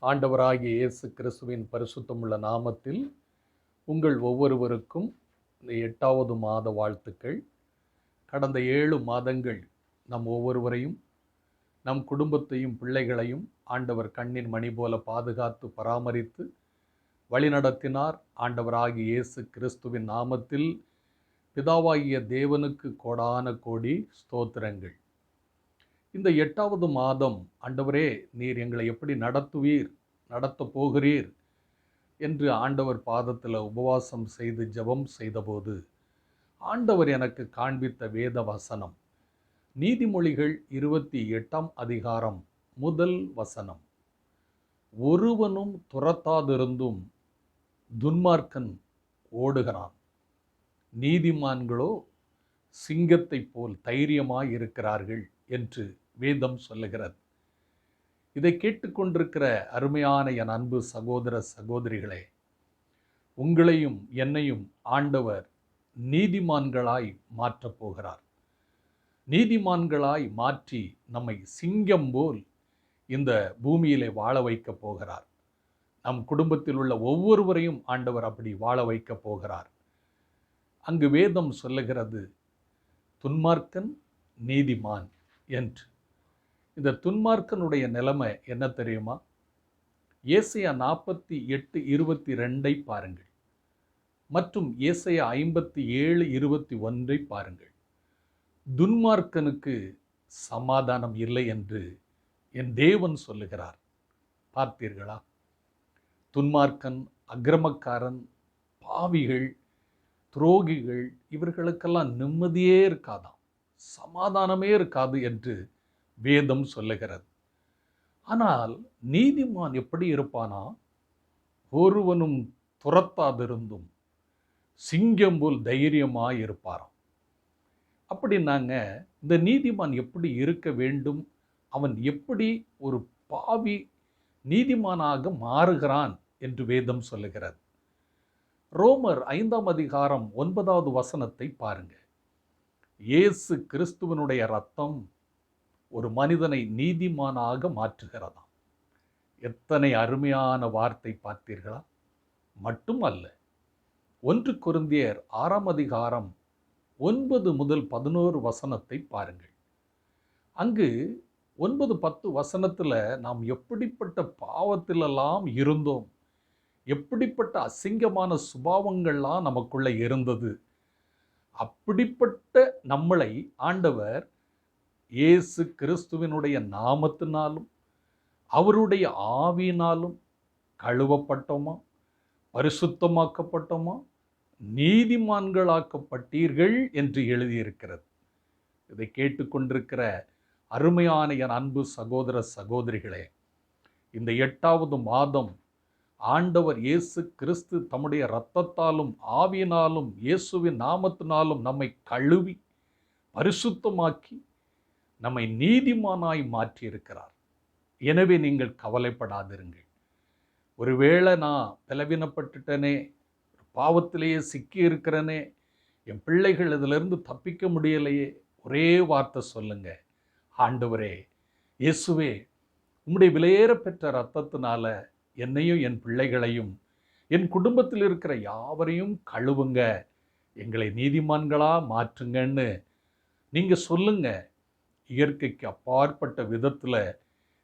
ஆண்டவராகிய இயேசு கிறிஸ்துவின் பரிசுத்தமுள்ள நாமத்தில் உங்கள் ஒவ்வொருவருக்கும் இந்த 8வது மாத வாழ்த்துக்கள். கடந்த 7 மாதங்கள் நம் ஒவ்வொருவரையும், நம் குடும்பத்தையும் பிள்ளைகளையும் ஆண்டவர் கண்ணின் மணி போல பாதுகாத்து பராமரித்து வழிநடத்தினார். ஆண்டவராகிய இயேசு கிறிஸ்துவின் நாமத்தில் பிதாவாகிய தேவனுக்கு கோடான கோடி ஸ்தோத்திரங்கள். இந்த 8வது மாதம் ஆண்டவரே, நீர் எங்களை எப்படி நடத்தப் போகிறீர் என்று ஆண்டவர் பாதத்தில் உபவாசம் செய்து ஜெபம் செய்தபோது ஆண்டவர் எனக்கு காண்பித்த வேத வசனம் நீதிமொழிகள் 28ஆம் அதிகாரம் முதல் வசனம். ஒருவனும் துரத்தாதிருந்தும் துன்மார்க்கன் ஓடுகிறான், நீதிமான்களோ சிங்கத்தைப் போல் தைரியமாய் இருக்கிறார்கள் என்று வேதம் சொல்லுகிறது. இதை கேட்டுக்கொண்டிருக்கிற அருமையான என் அன்பு சகோதர சகோதரிகளே, உங்களையும் என்னையும் ஆண்டவர் நீதிமான்களாய் மாற்றப் போகிறார். நீதிமான்களாய் மாற்றி நம்மை சிங்கம் போல் இந்த பூமியிலே வாழ வைக்கப் போகிறார். நம் குடும்பத்தில் உள்ள ஒவ்வொருவரையும் ஆண்டவர் அப்படி வாழ வைக்கப் போகிறார். அங்கு வேதம் சொல்லுகிறது துன்மார்க்கன் நீதிமான் என்று. இந்த துன்மார்க்கனுடைய நிலைமை என்ன தெரியுமா? ஏசாயா 48:22 பாருங்கள், மற்றும் ஏசாயா 57:21 பாருங்கள். துன்மார்க்கனுக்கு சமாதானம் இல்லை என்று என் தேவன் சொல்லுகிறார். பார்த்தீர்களா? துன்மார்க்கன், அக்கிரமக்காரன், பாவிகள், துரோகிகள், இவர்களுக்கெல்லாம் நிம்மதியே இருக்காதாம், சமாதானமே இருக்காது என்று வேதம் சொல்லுகிறது. ஆனால் நீதிமான் எப்படி இருப்பானா? ஒருவனும் துரத்தாதிருந்தும் சிங்கம் போல் தைரியமாய் இருப்பாராம். அப்படின்னாங்க, இந்த நீதிமான் எப்படி இருக்க வேண்டும், அவன் எப்படி ஒரு பாவி நீதிமானாக மாறுகிறான் என்று வேதம் சொல்லுகிறது. ரோமர் 5ஆம் அதிகாரம் 9வது வசனத்தை பாருங்க. இயேசு கிறிஸ்துவனுடைய இரத்தம் ஒரு மனிதனை நீதிமானாக மாற்றுகிறதாம். எத்தனை அருமையான வார்த்தை பார்த்தீர்களா? மட்டுமல்ல, 1 கொரிந்தியர் 6ஆம் அதிகாரம் 9 முதல் 11 வசனத்தை பாருங்கள். அங்கு 9, 10 வசனத்தில் நாம் எப்படிப்பட்ட பாவத்திலெல்லாம் இருந்தோம், எப்படிப்பட்ட அசிங்கமான சுபாவங்கள்லாம் நமக்குள்ள இருந்தது, அப்படிப்பட்ட நம்மளை ஆண்டவர் இயேசு கிறிஸ்துவினுடைய நாமத்தினாலும் அவருடைய ஆவியினாலும் கழுவப்பட்டோமா, பரிசுத்தமாக்கப்பட்டோமா, நீதிமான்களாக்கப்பட்டீர்கள் என்று எழுதியிருக்கிறது. இதை கேட்டுக்கொண்டிருக்கிற அருமையான என் அன்பு சகோதர சகோதரிகளே, இந்த 8வது மாதம் ஆண்டவர் இயேசு கிறிஸ்து தம்முடைய இரத்தத்தாலும் ஆவியினாலும் இயேசுவின் நாமத்தினாலும் நம்மை கழுவி பரிசுத்தமாக்கி நம்மை நீதிமானாய் மாற்றியிருக்கிறார். எனவே நீங்கள் கவலைப்படாதிருங்கள். ஒருவேளை நான் பலவீனப்பட்டுட்டனே, பாவத்திலேயே சிக்கி இருக்கிறனே, என் பிள்ளைகள் இதிலிருந்து தப்பிக்க முடியலையே, ஒரே வார்த்தை சொல்லுங்க, ஆண்டவரே இயேசுவே, உம்முடைய விலையேற பெற்ற இரத்தத்தினால என்னையும் என் பிள்ளைகளையும் என் குடும்பத்தில் இருக்கிற யாவரையும் கழுவுங்க, எங்களை நீதிமான்களா மாற்றுங்கன்னு நீங்க சொல்லுங்க. இயற்கைக்கு அப்பாற்பட்ட விதத்தில்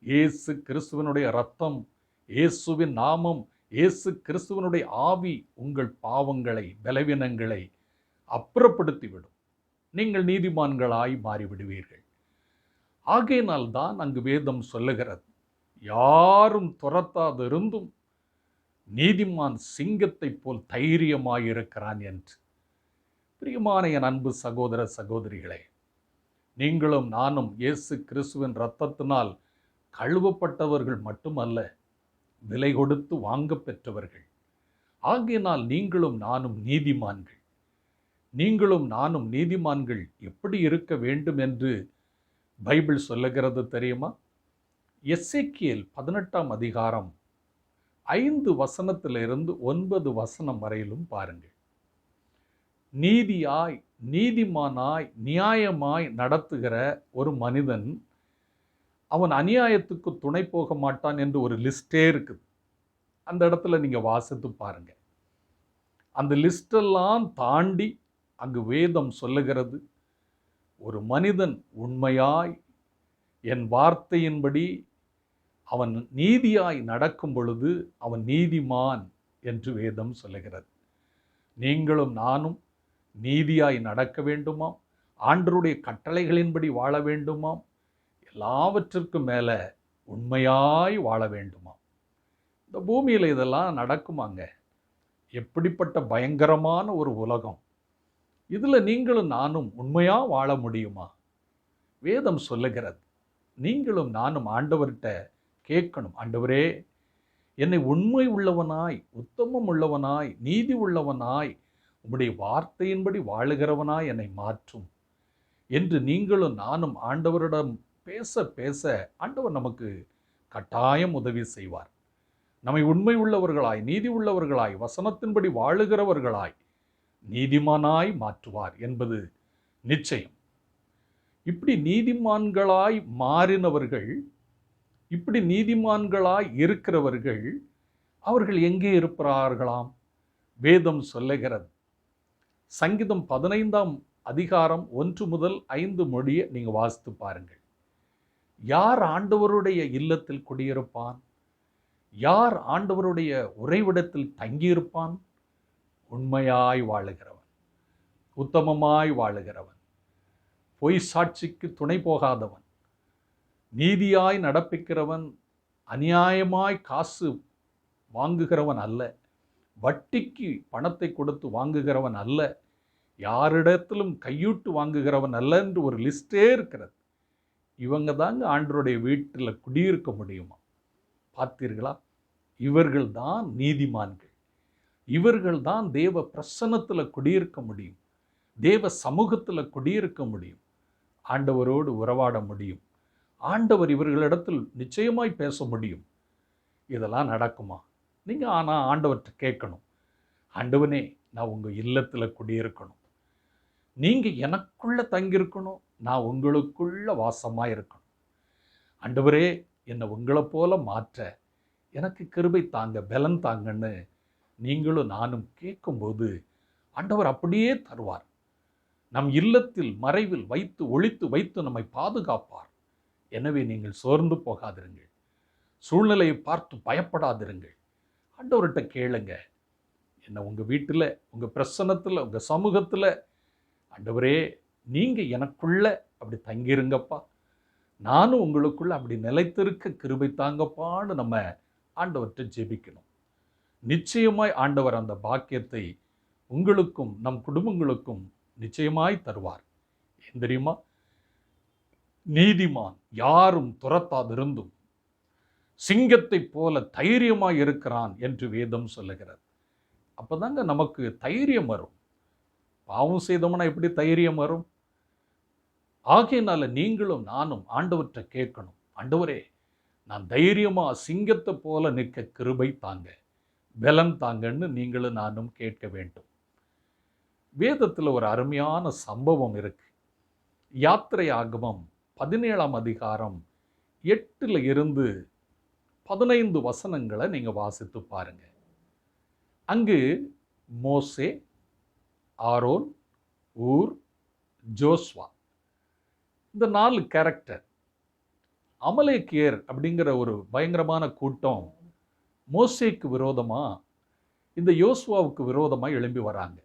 இயேசு கிறிஸ்துவனுடைய இரத்தம், இயேசுவின் நாமம், இயேசு கிறிஸ்துவனுடைய ஆவி உங்கள் பாவங்களை, பலவீனங்களை அப்புறப்படுத்திவிடும். நீங்கள் நீதிமான்களாய் மாறிவிடுவீர்கள். ஆகையினால் தான் அங்கு வேதம் சொல்லுகிறது, யாரும் துரத்தாதிருந்தும் நீதிமான் சிங்கத்தைப் போல் தைரியமாயிருக்கிறான் என்று. பிரியமான என் அன்பு சகோதர சகோதரிகளே, நீங்களும் நானும் இயேசு கிறிஸ்துவின் இரத்தத்தினால் கழுவப்பட்டவர்கள் மட்டுமல்ல, விலை கொடுத்து வாங்க பெற்றவர்கள். ஆகையினால் நீங்களும் நானும் நீதிமான்கள். நீங்களும் நானும் நீதிமான்கள் எப்படி இருக்க வேண்டும் என்று பைபிள் சொல்லுகிறது தெரியுமா? எசேக்கியேல் 18ஆம் அதிகாரம் 5 வசனத்திலிருந்து 9 வசனம் வரையிலும் பாருங்கள். நீதியாய், நீதிமானாய், நியாயமாய் நடத்துகிற ஒரு மனிதன் அவன் அநியாயத்துக்கு துணை போக மாட்டான் என்று ஒரு லிஸ்டே இருக்குது. அந்த இடத்துல நீங்கள் வாசித்து பாருங்க. அந்த லிஸ்டெல்லாம் தாண்டி அங்கு வேதம் சொல்லுகிறது, ஒரு மனிதன் உண்மையாய் என் வார்த்தையின்படி அவன் நீதியாய் நடக்கும் பொழுது அவன் நீதிமான் என்று வேதம் சொல்லுகிறது. நீங்களும் நானும் நீதியாய் நடக்க வேண்டுமாம், ஆண்டவருடைய கட்டளைகளின்படி வாழ வேண்டுமாம், எல்லாவற்றிற்கும் மேலே உண்மையாய் வாழ வேண்டுமாம். இந்த பூமியில் இதெல்லாம் நடக்குமாங்க? எப்படிப்பட்ட பயங்கரமான ஒரு உலகம்! இதில் நீங்களும் நானும் உண்மையாக வாழ முடியுமா? வேதம் சொல்லுகிறது, நீங்களும் நானும் ஆண்டவர்கிட்ட கேட்கணும், ஆண்டவரே என்னை உண்மை உள்ளவனாய், உத்தமம் உள்ளவனாய், நீதி உள்ளவனாய், உம்முடைய வார்த்தையின்படி வாழுகிறவனாய் என்னை மாற்றும் என்று நீங்களும் நானும் ஆண்டவரிடம் பேச பேச ஆண்டவர் நமக்கு கட்டாயம் உதவி செய்வார். நம்மை உண்மை உள்ளவர்களாய், நீதி உள்ளவர்களாய், வசனத்தின்படி வாழுகிறவர்களாய், நீதிமானாய் மாற்றுவார் என்பது நிச்சயம். இப்படி நீதிமான்களாய் மாறினவர்கள், இப்படி நீதிமான்களாய் இருக்கிறவர்கள், அவர்கள் எங்கே இருப்பார்களாம்? வேதம் சொல்லுகிறது. சங்கீதம் 15ஆம் அதிகாரம் 1 முதல் 5 முடிய நீங்கள் வாசித்து பாருங்கள். யார் ஆண்டவருடைய இல்லத்தில் குடியிருப்பான்? யார் ஆண்டவருடைய உறைவிடத்தில் தங்கியிருப்பான்? உண்மையாய் வாழுகிறவன், உத்தமமாய் வாழுகிறவன், பொய் சாட்சிக்கு துணை போகாதவன், நீதியாய் நடப்பிக்கிறவன், அநியாயமாய் காசு வாங்குகிறவன் அல்ல, வட்டிக்கு பணத்தை கொடுத்து வாங்குகிறவன் அல்ல, யாரிடத்திலும் கையூட்டு வாங்குகிறவன் அல்ல என்று ஒரு லிஸ்டே இருக்கிறது. இவங்க தாங்க ஆண்டவருடைய வீட்டில் குடியிருக்க முடியுமா? பார்த்தீர்களா? இவர்கள் தான் நீதிமான்கள். இவர்கள் தான் தேவ பிரசன்னத்தில் குடியிருக்க முடியும், தேவ சமூகத்தில் குடியிருக்க முடியும், ஆண்டவரோடு உறவாட முடியும், ஆண்டவர் இவர்களிடத்தில் நிச்சயமாய் பேச முடியும். இதெல்லாம் நடக்குமா? நீங்கள் ஆனால் ஆண்டவர்கிட்ட கேட்கணும், ஆண்டவனே நான் உங்கள் இல்லத்தில் குடியிருக்கணும், நீங்கள் எனக்குள்ளே தங்கியிருக்கணும், நான் உங்களுக்குள்ள வாசமாக இருக்கணும், ஆண்டவரே என்னை உங்களை போல மாற்ற எனக்கு கிருபை தாங்க, பலன் தாங்கன்னு நீங்களும் நானும் கேட்கும்போது ஆண்டவர் அப்படியே தருவார். நம் இல்லத்தில் மறைவில் வைத்து ஒளித்து வைத்து நம்மை பாதுகாப்பார். எனவே நீங்கள் சோர்ந்து போகாதிருங்கள், சூழ்நிலையை பார்த்து பயப்படாதிருங்கள். ஆண்டவர்கிட்ட கேளுங்க, என்ன உங்கள் வீட்டில், உங்கள் பிரசன்னத்தில், உங்கள் சமூகத்தில், ஆண்டவரே நீங்கள் எனக்குள்ள அப்படி தங்கிருங்கப்பா, நானும் உங்களுக்குள்ள அப்படி நிலைத்திருக்க கிருபை தாங்கப்பான்னு நம்ம ஆண்டவர்கிட்ட ஜெபிக்கணும். நிச்சயமாய் ஆண்டவர் அந்த பாக்கியத்தை உங்களுக்கும் நம் குடும்பங்களுக்கும் நிச்சயமாய் தருவார். ஏன் தெரியுமா? நீதிமான் யாரும் துரத்தாதிருந்தும் சிங்கத்தை போல தைரியமாய் இருக்கிறான் என்று வேதம் சொல்லுகிறது. அப்பதாங்க நமக்கு தைரியம் வரும். பாவம் செய்தோம்னா எப்படி தைரியம் வரும்? ஆகையினால நீங்களும் நானும் ஆண்டவர்கிட்ட கேட்கணும், ஆண்டவரே நான் தைரியமா சிங்கத்தை போல நிற்க கிருபை தாங்க, பலன் தாங்கன்னு நீங்களும் நானும் கேட்க வேண்டும். வேதத்தில் ஒரு அருமையான சம்பவம் இருக்கு. யாத்திரையாகமம் 17ஆம் அதிகாரம் 8 இருந்து 15 வசனங்களை நீங்கள் வாசித்து பாருங்க. அங்கு மோசே, ஆரோன், ஊர், ஜோஸ்வா, இந்த 4 கேரக்டர், அமலேக்கியர் அப்படிங்கிற ஒரு பயங்கரமான கூட்டம் மோசேக்கு விரோதமாக, இந்த யோசுவாவுக்கு விரோதமாக எழும்பி வராங்க.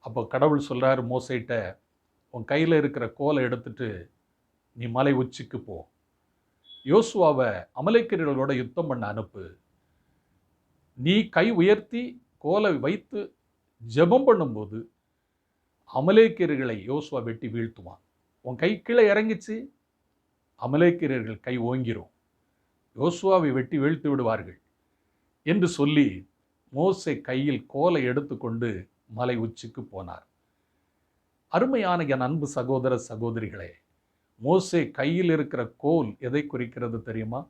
அப்போ கடவுள் சொல்கிறார் மோசேட்ட, உன் கையில் இருக்கிற கோலை எடுத்துட்டு நீ மலை உச்சிக்கு போ, யோசுவாவை அமலேக்கியர்களோட யுத்தம் பண்ண அனுப்பு, நீ கை உயர்த்தி கோலை வைத்து ஜெபம் பண்ணும்போது அமலேக்கியர்களை யோசுவா வெட்டி வீழ்த்துவான். உன் கை கீழே இறங்கிச்சு, அமலேக்கியர்கள் கை ஓங்கிரும், யோசுவாவை வெட்டி வீழ்த்து விடுவார்கள் என்று சொல்லி மோசே கையில் கோலை எடுத்துக்கொண்டு மலை உச்சிக்கு போனார். அருமையான என் அன்பு சகோதர சகோதரிகளே, மோசே கையில் இருக்கிற கோல் எதை குறிக்கிறது தெரியுமா?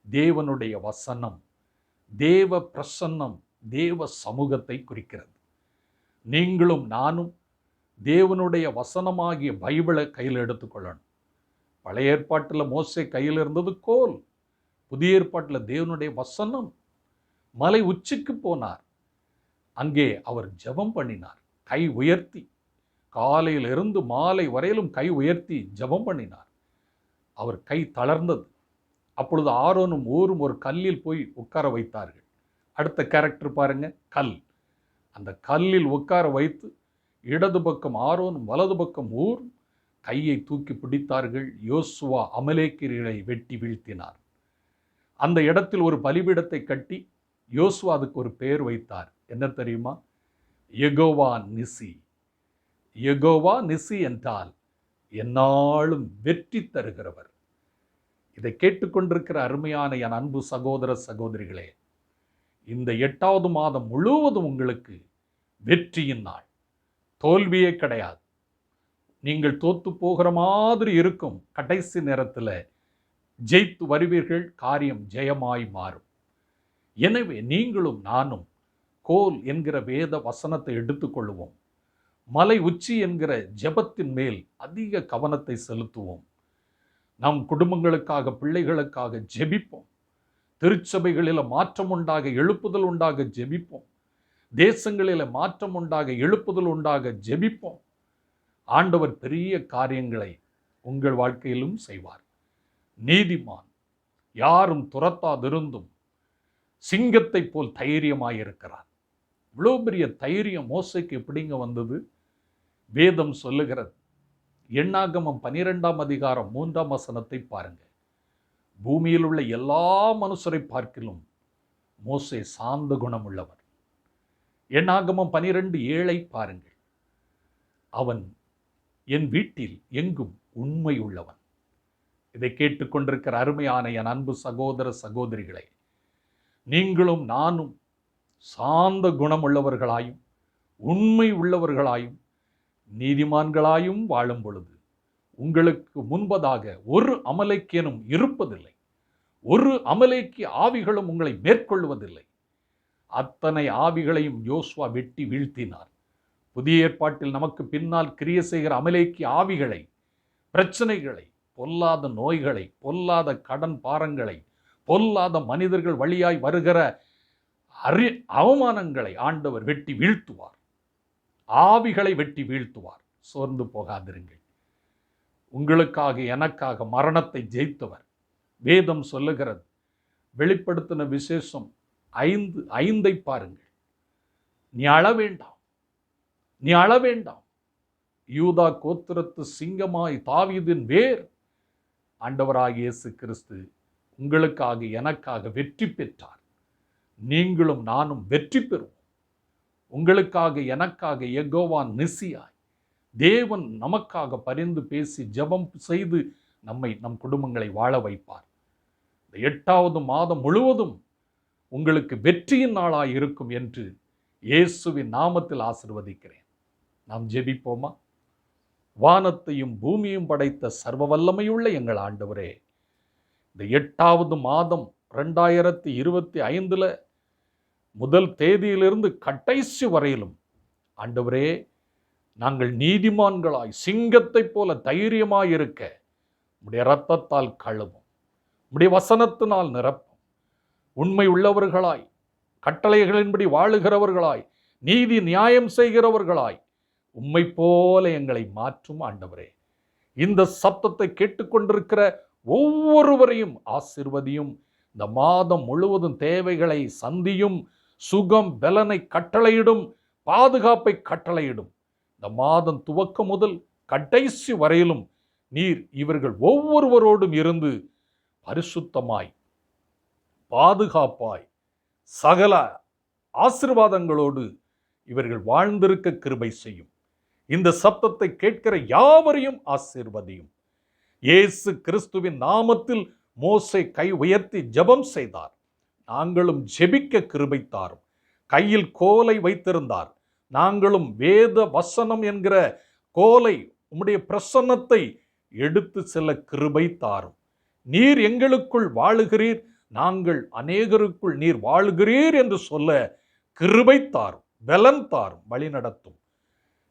தேவனுடைய வசனம், தேவ பிரசன்னம், தேவ சமூகத்தை குறிக்கிறது. நீங்களும் நானும் தேவனுடைய வசனமாகிய பைபிளை கையில் எடுத்துக்கொள்ளணும். பழைய ஏற்பாட்டில் மோசே கையில் இருந்தது கோல், புதிய ஏற்பாட்டில் தேவனுடைய வசனம். மலை உச்சிக்கு போனார், அங்கே அவர் ஜெபம் பண்ணினார், கை உயர்த்தி, காலையில் இருந்து மாலை வரையிலும் கை உயர்த்தி ஜெபம் பண்ணினார். அவர் கை தளர்ந்தது. அப்பொழுது ஆரோனும் ஊரும் ஒரு கல்லில் போய் உட்கார வைத்தார்கள். அடுத்த கேரக்டர் பாருங்க, கல். அந்த கல்லில் உட்கார வைத்து இடது பக்கம் ஆரோனும் வலது பக்கம் ஊரும் கையை தூக்கி பிடித்தார்கள். யோசுவா அமலேக்கியரை வெட்டி வீழ்த்தினார். அந்த இடத்தில் ஒரு பலிபீடத்தை கட்டி யோசுவா அதுக்கு ஒரு பெயர் வைத்தார். என்ன தெரியுமா? யெகோவா நிசி. யெகோவா நிசி என்றால் எந்நாளும் வெற்றி தருகிறவர். இதை கேட்டுக்கொண்டிருக்கிற அருமையான என் அன்பு சகோதர சகோதரிகளே, இந்த 8வது மாதம் முழுவதும் உங்களுக்கு வெற்றியின் நாள். தோல்வியே கிடையாது. நீங்கள் தோத்து போகிற மாதிரி இருக்கும், கடைசி நேரத்தில் ஜெயித்து வருவீர்கள். காரியம் ஜெயமாய் மாறும். எனவே நீங்களும் நானும் கோல் என்கிற வேத வசனத்தை எடுத்துக்கொள்வோம். மலை உச்சி என்கிற ஜெபத்தின் மேல் அதிக கவனத்தை செலுத்துவோம். நம் குடும்பங்களுக்காக, பிள்ளைகளுக்காக ஜெபிப்போம். திருச்சபைகளில் மாற்றம் உண்டாக, எழுப்புதல் உண்டாக ஜெபிப்போம். தேசங்களில் மாற்றம் உண்டாக, எழுப்புதல் உண்டாக ஜெபிப்போம். ஆண்டவர் பெரிய காரியங்களை உங்கள் வாழ்க்கையிலும் செய்வார். நீதிமான் யாரும் துரத்தாதிருந்தும் சிங்கத்தை போல் தைரியமாயிருக்கிறார். இவ்வளோ பெரிய தைரியம் மோசைக்கு எப்படிங்க வந்தது? வேதம் சொல்லுகிறது. எண்ணாகமம் 12ஆம் அதிகாரம் 3ஆம் வசனத்தை பாருங்க. பூமியில் உள்ள எல்லா மனுஷரை பார்க்கிலும் மோசே சாந்த குணம் உள்ளவர். எண்ணாகமம் 12:7 பாருங்கள். அவன் என் வீட்டில் எங்கும் உண்மை உள்ளவன். இதை கேட்டுக்கொண்டிருக்கிற அருமையான என் அன்பு சகோதர சகோதரிகளை, நீங்களும் நானும் சாந்த குணம் உள்ளவர்களாயும் உண்மை உள்ளவர்களாயும் நீதிமான்களாயும் வாழும் பொழுது உங்களுக்கு முன்பதாக ஒரு அமலேக்கியனும் இருப்பதில்லை. ஒரு அமலேக்கிய ஆவிகளும் உங்களை மேற்கொள்வதில்லை. அத்தனை ஆவிகளையும் யோசுவா வெட்டி வீழ்த்தினார். புதிய ஏற்பாட்டில் நமக்கு பின்னால் கிரியை செய்கிற அமலேக்கிய ஆவிகளை, பிரச்சனைகளை, பொல்லாத நோய்களை, பொல்லாத கடன் பாரங்களை, பொல்லாத மனிதர்கள் வழியாய் வருகிற அவமானங்களை ஆண்டவர் வெட்டி வீழ்த்துவார். ஆவிகளை வெட்டி வீழ்த்துவார். சோர்ந்து போகாதிருங்கள். உங்களுக்காக எனக்காக மரணத்தை ஜெயித்தவர். வேதம் சொல்லுகிறது. வெளிப்படுத்தின விசேஷம் 5:5 பாருங்கள். நீ அழ வேண்டாம், நீ அழ வேண்டாம். யூதா கோத்திரத்து சிங்கமாய் தாவீதின் வேர் ஆண்டவராகிய இயேசு கிறிஸ்து உங்களுக்காக எனக்காக வெற்றி பெற்றார். நீங்களும் நானும் வெற்றி பெறுவோம். உங்களுக்காக எனக்காக யெகோவா நிசியாய் தேவன் நமக்காக பரிந்து பேசி ஜெபம் செய்து நம் குடும்பங்களை வாழ வைப்பார். இந்த 8வது மாதம் முழுவதும் உங்களுக்கு வெற்றியின் நாளாய் இருக்கும் என்று இயேசுவின் நாமத்தில் ஆசீர்வதிக்கிறேன். நாம் ஜெபிப்போமா? வானத்தையும் பூமியும் படைத்த சர்வ வல்லமையுள்ள எங்கள் ஆண்டவரே, இந்த 8வது மாதம் 2025 முதல் தேதியிலிருந்து கடைசி வரையிலும் ஆண்டவரே, நாங்கள் நீதிமான்களாய் சிங்கத்தைப் போல தைரியமாய் இருக்க உம்முடைய இரத்தத்தால் கழுவும், உம்முடைய வசனத்தினால் நிரப்பும். உண்மை உள்ளவர்களாய், கட்டளைகளின்படி வாழுகிறவர்களாய், நீதி நியாயம் செய்கிறவர்களாய் உம்மை போல எங்களை மாற்றும் ஆண்டவரே. இந்த சத்தத்தை கேட்டுக்கொண்டிருக்கிற ஒவ்வொருவரையும் ஆசீர்வதியும். இந்த மாதம் முழுவதும் தேவைகளை சந்தியும். சுகம் பலனை கட்டளையிடும், பாதுகாப்பை கட்டளையிடும். இந்த மாதம் துவக்கம் முதல் கடைசி வரையிலும் நீர் இவர்கள் ஒவ்வொருவரோடும் இருந்து பரிசுத்தமாய், பாதுகாப்பாய், சகல ஆசீர்வாதங்களோடு இவர்கள் வாழ்ந்திருக்க கிருபை செய்யும். இந்த சத்தத்தை கேட்கிற யாவரையும் ஆசீர்வதியும். இயேசு கிறிஸ்துவின் நாமத்தில் மோசே கை உயர்த்தி ஜெபம் செய்தார். நாங்களும் ஜெபிக்க கிருபை தாரும். கையில் கோலை வைத்திருந்தார். நாங்களும் வேத வசனம் என்கிற கோலை, உம்முடைய பிரசன்னத்தை எடுத்து செல்ல கிருபை தாரும். நீர் எங்களுக்குள் வாழுகிறீர், நாங்கள் அநேகருக்குள் நீர் வாழுகிறீர் என்று சொல்ல கிருபை தாரும், பலன் தாரும், வழி நடத்தும்.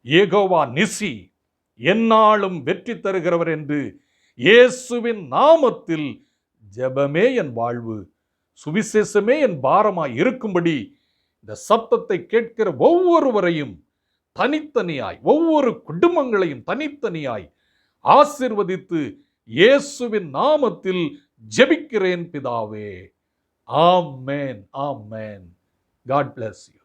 யெகோவா நிசி, எந்நாளும் வெற்றி தருகிறவர் என்று இயேசுவின் நாமத்தில் ஜெபமே என் வாழ்வு, சுவிசேஷமே என் பாரமாய் இருக்கும்படி இந்த சத்தத்தை கேட்கிற ஒவ்வொருவரையும் தனித்தனியாய், ஒவ்வொரு குடும்பங்களையும் தனித்தனியாய் ஆசீர்வதித்து இயேசுவின் நாமத்தில் ஜெபிக்கிறேன் பிதாவே. ஆமென், ஆமென். God bless you.